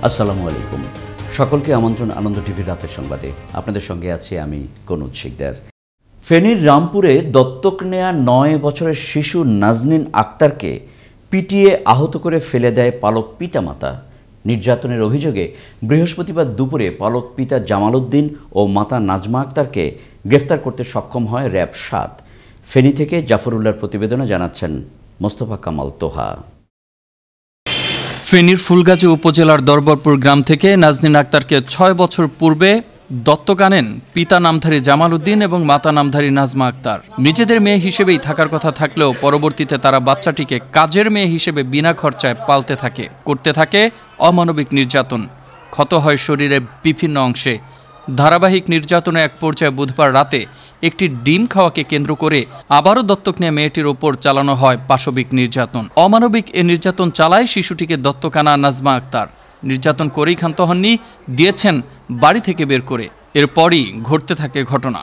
আসসালামু আলাইকুম। সকলকে আমন্ত্রণ আনন্দ টিভির রাতের সংবাদে। আপনাদের সঙ্গে আছি আমি কনুজ শিকদার। ফেনীর রামপুরে দত্তক নেয়া ৯ বছরের শিশু নাজনীন আক্তারকে পিটিয়ে আহত করে ফেলে দেয় পালক পিতামাতা। নির্যাতনের অভিযোগে বৃহস্পতিবার দুপুরে পালক পিতা জামাল উদ্দিন ও মাতা নাজমা আক্তারকে গ্রেফতার করতে সক্ষম হয় র্যাব ৭। ফেনী থেকে জাফরুল্লাহর প্রতিবেদনে জানাচ্ছেন মোস্তফা কামাল তোহা। ফেনীর ফুলগাজী উপজেলার দরবারপুর গ্রাম থেকে নাজনীন আক্তারকে ৬ বছর পূর্বে দত্তক আনেন পিতা নামধারী জামাল উদ্দিন এবং মাতা নামধারী নাজমা আক্তার। নিজেদের মেয়ে হিসেবেই থাকার কথা থাকলেও পরবর্তীতে তারা বাচ্চাটিকে কাজের মেয়ে হিসেবে বিনা খরচায় পালতে করতে থাকে অমানবিক নির্যাতন। ক্ষত হয় শরীরের বিভিন্ন অংশে। ধারাবাহিক নির্যাতনের এক পর্যায়ে বুধবার রাতে একটি ডিম খাওয়াকে কেন্দ্র করে আবারও দত্তক নিয়ে মেয়েটির ওপর চালানো হয় পাশবিক নির্যাতন। অমানবিক এ নির্যাতন চালায় শিশুটিকে দত্তক আনা নাজমা আক্তার। নির্যাতন করেই ক্ষান্ত হননি, দিয়েছেন বাড়ি থেকে বের করে। এরপরই ঘটতে থাকে ঘটনা।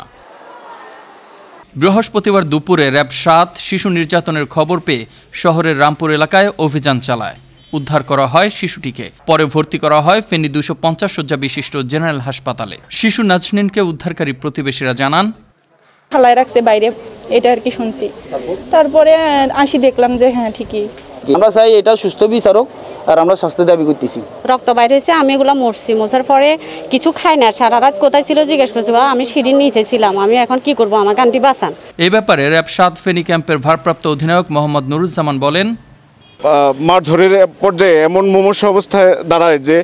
বৃহস্পতিবার দুপুরে র্যাব ৭ শিশু নির্যাতনের খবর পেয়ে শহরের রামপুর এলাকায় অভিযান চালায়। উদ্ধার করা হয় শিশুটিকে। পরে ভর্তি করা হয় ফেনী ২৫০ শয্যা বিশিষ্ট জেনারেল হাসপাতালে। শিশু নাজনীনকে উদ্ধারকারী প্রতিবেশীরা জানান, থালায় রাখছে বাইরে, এটা আর কি শুনছি। তারপরে আসি দেখলাম যে হ্যাঁ ঠিকই। আমরা চাই এটা সুস্থ বিচারক, আর আমরা শাস্তি দাবি করতেছি। রক্ত বাইরে হয়েছে, আমি এগুলো মরছি। মোছার পরে কিছু খাই না, সারা রাত কোথায় ছিল জিজ্ঞেস করছি। আমি সিঁড়ির নিচে ছিলাম, আমি এখন কি করবো, আমার গানটি বাঁচান। এই ব্যাপারে র্যাব ৭ ফেনী ক্যাম্পের ভারপ্রাপ্ত অধিনায়ক মোহাম্মদ নুরুজ্জামান বলেন, মারধরের পর্যায়ে এমন মুমূর্ষ অবস্থায় দাঁড়ায় যে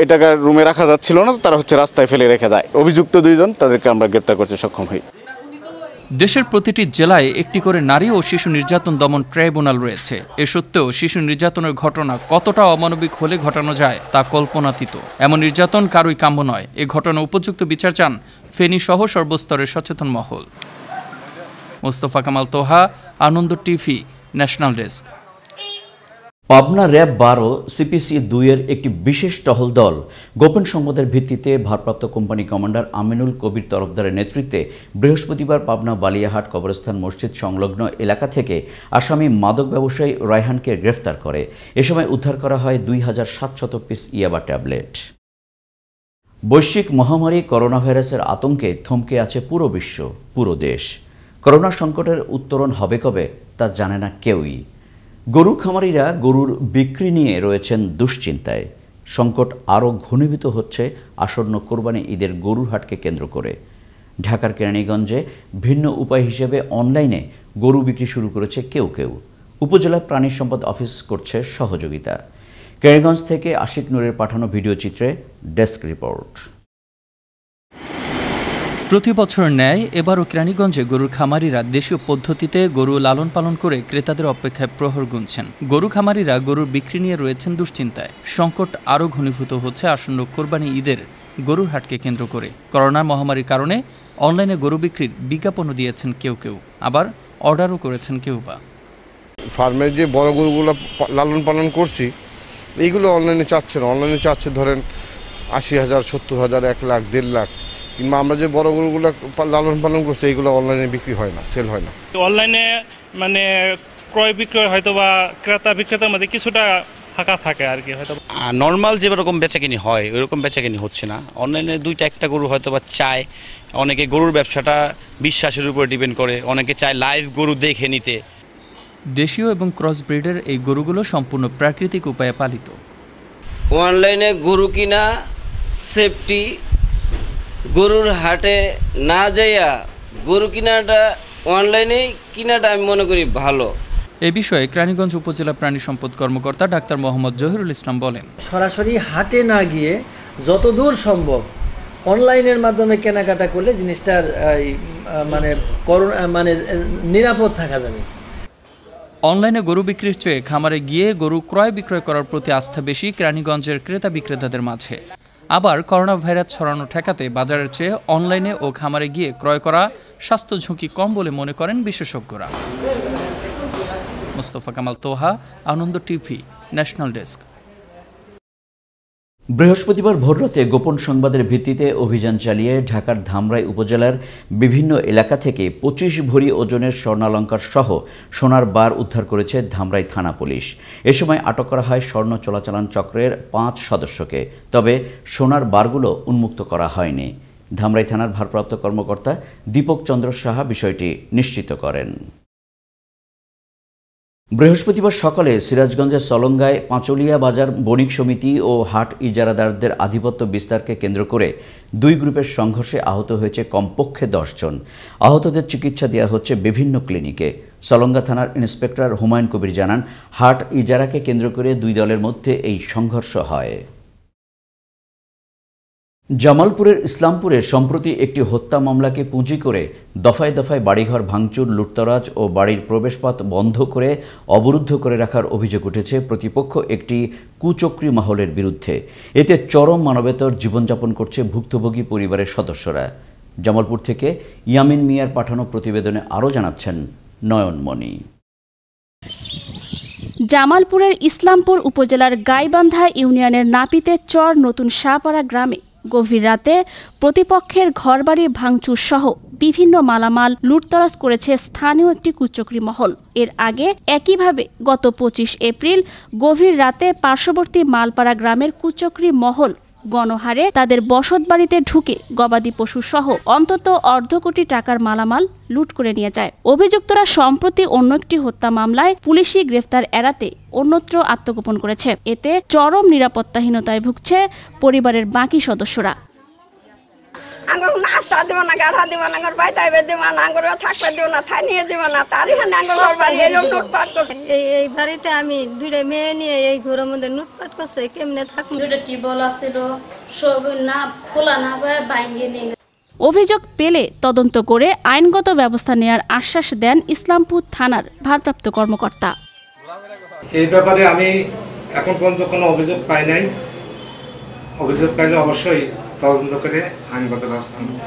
এটাকে রুমে রাখা যাচ্ছিল না, তারা রাস্তায় ফেলে রেখে দেয়। অভিযুক্ত ২ জন, তাদেরকে আমরা গ্রেপ্তার করতে সক্ষম হই। দেশের প্রতিটি জেলায় একটি করে নারী ও শিশু নির্যাতন দমন ট্রাইব্যুনাল রয়েছে। এ সত্ত্বেও শিশু নির্যাতনের ঘটনা কতটা অমানবিক হলে ঘটানো যায় তা কল্পনাতীত। এমন নির্যাতন কারোই কাম্য নয়। এ ঘটনা উপযুক্ত বিচার চান ফেনী সহ সর্বস্তরের সচেতন মহল। Mostafa Kamal Toha, Ananda TV, national desk. Pabna RAB ১২ CPC ২-এর একটি বিশেষ টহল দল গোপন সংবাদের ভিত্তিতে ভারপ্রাপ্ত কোম্পানি কমান্ডার আমিনুল কবির তরফদারের নেতৃত্বে বৃহস্পতিবার পাবনা বালিয়াহাট কবরস্থান মসজিদ সংলগ্ন এলাকা থেকে আসামি মাদক ব্যবসায়ী রায়হানকে গ্রেফতার করে। এ সময় উদ্ধার করা হয় ২৭০০ পিস ইয়াবা ট্যাবলেট। বৈশ্বিক মহামারী করোনা ভাইরাসের আতঙ্কে থমকে আছে পুরো বিশ্ব, পুরো দেশ। করোনা সংকটের উত্তরণ হবে কবে তা জানে না কেউই। গরু খামারিরা গরুর বিক্রি নিয়ে রয়েছেন দুশ্চিন্তায়। সংকট আরও ঘনীভূত হচ্ছে আসন্ন কোরবানি ঈদের গরুর হাটকে কেন্দ্র করে। ঢাকার কেরানীগঞ্জে ভিন্ন উপায় হিসেবে অনলাইনে গরু বিক্রি শুরু করেছে কেউ কেউ। উপজেলা প্রাণী সম্পদ অফিস করছে সহযোগিতা। কেরানীগঞ্জ থেকে আশিক নূরের পাঠানো ভিডিও চিত্রে ডেস্ক রিপোর্ট। প্রতি বছর ন্যায় এবারও কেরানীগঞ্জে গরুর খামারিরা দেশীয় পদ্ধতিতে গরু লালন পালন করে ক্রেতাদের অপেক্ষায় প্রহর গুনছেন। গরু খামারিরা গরুর বিক্রি নিয়ে রয়েছেন দুশ্চিন্তায়। সংকট আরও ঘনীভূত হচ্ছে আসন্ন কোরবানি ঈদের গরুর হাটকে কেন্দ্র করে। করোনা মহামারীর কারণে অনলাইনে গরু বিক্রির বিজ্ঞাপনও দিয়েছেন কেউ কেউ, আবার অর্ডারও করেছেন কেউ বা। ফার্মের যে বড় গরুগুলো লালন পালন করছি, এইগুলো অনলাইনে চাচ্ছে না। অনলাইনে চাচ্ছে ধরেন ৮০,০০০, ৭০,০০০, ১ লাখ, ১.৫ লাখ। কিংবা আমরা যে বড় গরুগুলো লালন পালন করছি, এইগুলো অনলাইনে বিক্রি হয় না, সেল হয় না। অনলাইনে মানে ক্রয় বিক্রয় হয়তো বা ক্রেতা বিক্রেতার মধ্যে কিছুটা ফাঁকা থাকে আর কি। হয়তো নর্মাল যেরকম বেচাকিনি হয় ওইরকম বেচাকিনি হচ্ছে না। অনলাইনে ২টা একটা গরু হয়তো বা চায়। অনেকে গরুর ব্যবসাটা বিশ্বাসের উপরে ডিপেন্ড করে, অনেকে চায় লাইভ গরু দেখে নিতে। দেশীয় এবং ক্রস ব্রিডের এই গরুগুলো সম্পূর্ণ প্রাকৃতিক উপায়ে পালিত। অনলাইনে গরু কিনা সেফটি, গরুর হাটে না যাইয়া গরু কিনাটা অনলাইনে কিনাটা আমি মনে করি ভালো। এ বিষয়ে কেরানীগঞ্জ উপজেলা প্রাণী সম্পদ কর্মকর্তা ডাক্তার মোহাম্মদ জহিরুল ইসলাম বলেন, সরাসরি হাটে না গিয়ে যতদূর সম্ভব অনলাইনের মাধ্যমে কেনাকাটা করলে জিনিসটার মানে নিরাপদ থাকা যাবে। অনলাইনে গরু বিক্রির চেয়ে খামারে গিয়ে গরু ক্রয় বিক্রয় করার প্রতি আস্থা বেশি কেরানীগঞ্জের ক্রেতা বিক্রেতাদের মাঝে। আবার করোনা ভাইরাস ছড়ানো ঠেকাতে বাজারের চেয়ে অনলাইনে ও খামারে গিয়ে ক্রয় করা স্বাস্থ্য ঝুঁকি কম বলে মনে করেন বিশেষজ্ঞরা। Mostafa Kamal Toha, Ananda TV, national desk. বৃহস্পতিবার ভোররাতে গোপন সংবাদের ভিত্তিতে অভিযান চালিয়ে ঢাকার ধামরাই উপজেলার বিভিন্ন এলাকা থেকে 25 ভরি ওজনের স্বর্ণালংকার সহ সোনার বার উদ্ধার করেছে ধামরাই থানা পুলিশ। এ সময় আটক করা হয় স্বর্ণ চোরাচালান চক্রের 5 সদস্যকে। তবে সোনার বারগুলো উন্মুক্ত করা হয়নি। ধামরাই থানার ভারপ্রাপ্ত কর্মকর্তা দীপক চন্দ্র সাহা বিষয়টি নিশ্চিত করেন। বৃহস্পতিবার সকালে সিরাজগঞ্জের সলঙ্গায় পাঁচলিয়া বাজার বণিক সমিতি ও হাট ইজারাদারদের আধিপত্য বিস্তারকে কেন্দ্র করে দুই গ্রুপের সংঘর্ষে আহত হয়েছে কমপক্ষে 10 জন। আহতদের চিকিৎসা দেওয়া হচ্ছে বিভিন্ন ক্লিনিকে। সলঙ্গা থানার ইন্সপেক্টর হুমায়ুন কবির জানান, হাট ইজারাকে কেন্দ্র করে দুই দলের মধ্যে এই সংঘর্ষ হয়। জামালপুরের ইসলামপুরে সম্প্রতি একটি হত্যা মামলাকে পুঁজি করে দফায় দফায় বাড়িঘর ভাঙচুর, লুটতরাজ ও বাড়ির প্রবেশপথ বন্ধ করে অবরুদ্ধ করে রাখার অভিযোগ উঠেছে প্রতিপক্ষ একটি কুচক্রী মহলের বিরুদ্ধে। এতে চরম মানবেতর জীবনযাপন করছে ভুক্তভোগী পরিবারের সদস্যরা। জামালপুর থেকে ইয়ামিন মিয়ার পাঠানো প্রতিবেদনে আরও জানাচ্ছেন নয়নমণি। জামালপুরের ইসলামপুর উপজেলার গাইবান্ধা ইউনিয়নের নাপিতে চর নতুন শাহপাড়া গ্রামে গভীর রাতে প্রতিপক্ষের ঘরবাড়ি ভাঙচুর সহ বিভিন্ন মালামাল লুটতরাজ করেছে স্থানীয় একটি কুচক্রী মহল। এর আগে একইভাবে গত 25 এপ্রিল গভীর রাতে পার্শ্ববর্তী মালপাড়া গ্রামের কুচক্রী মহল গণহারে তাদের বসতবাড়িতে ঢুকে গবাদি পশু সহ অন্তত অর্ধ কোটি টাকার মালামাল লুট করে নিয়ে যায়। অভিযুক্তরা সম্প্রতি অন্য একটি হত্যা মামলায় পুলিশি গ্রেফতার এড়াতে অন্যত্র আত্মগোপন করেছে। এতে চরম নিরাপত্তাহীনতায় ভুগছে পরিবারের বাকি সদস্যরা। আঙ্গুর নাস্তা দেব না, গাড়া দেব না, আঙ্গুর বাইতাইবে দেব না, আঙ্গুর থাকবে দেব না, থানিয়ে দেব না, তারই হানে আঙ্গুর বাড়ি এলো লুটপাট করছে। এই বাড়িতে আমি দুইটা মেয়ে নিয়ে এই ঘরের মধ্যে লুটপাট করছে, কেমনে থাকবো? দুইটা টিউবওয়েল আসছিল, সব না খোলা না বাইরে নিয়ে। অভিযোগ পেলে তদন্ত করে আইনগত ব্যবস্থা নেওয়ার আশ্বাস দেন ইসলামপুর থানার ভারপ্রাপ্ত কর্মকর্তা। এই ব্যাপারে আমি এখন পর্যন্ত কোনো অভিযোগ পাই নাই। অভিযোগ পাইলে অবশ্যই তদন্ত করে আইনগত ব্যবস্থা নেব।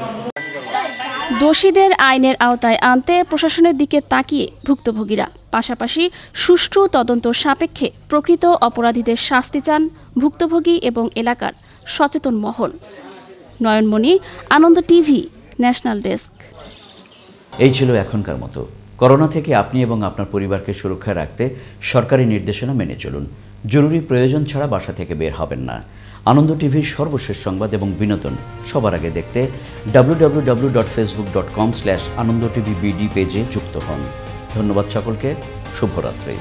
দোষীদের আইনের আওতায় আনতে প্রশাসনের দিকে তাকিয়ে ভুক্তভোগীরা, পাশাপাশি সুষ্ঠু তদন্ত সাপেক্ষে প্রকৃত অপরাধীদের শাস্তি চান ভুক্তভোগী এবং এলাকার সচেতন মহল। নয়নমণি, আনন্দ টিভি, ন্যাশনাল ডেস্ক। এই ছিল এখনকার মতো। করোনা থেকে আপনি এবং আপনার পরিবারকে সুরক্ষায় রাখতে সরকারি নির্দেশনা মেনে চলুন। জরুরি প্রয়োজন ছাড়া বাসা থেকে বের হবেন না। আনন্দ টিভির সর্বশেষ সংবাদ এবং বিনোদন সবার আগে দেখতে www.facebook.com/anondotvbd পেজে যুক্ত হন। ধন্যবাদ সকলকে। শুভরাত্রি।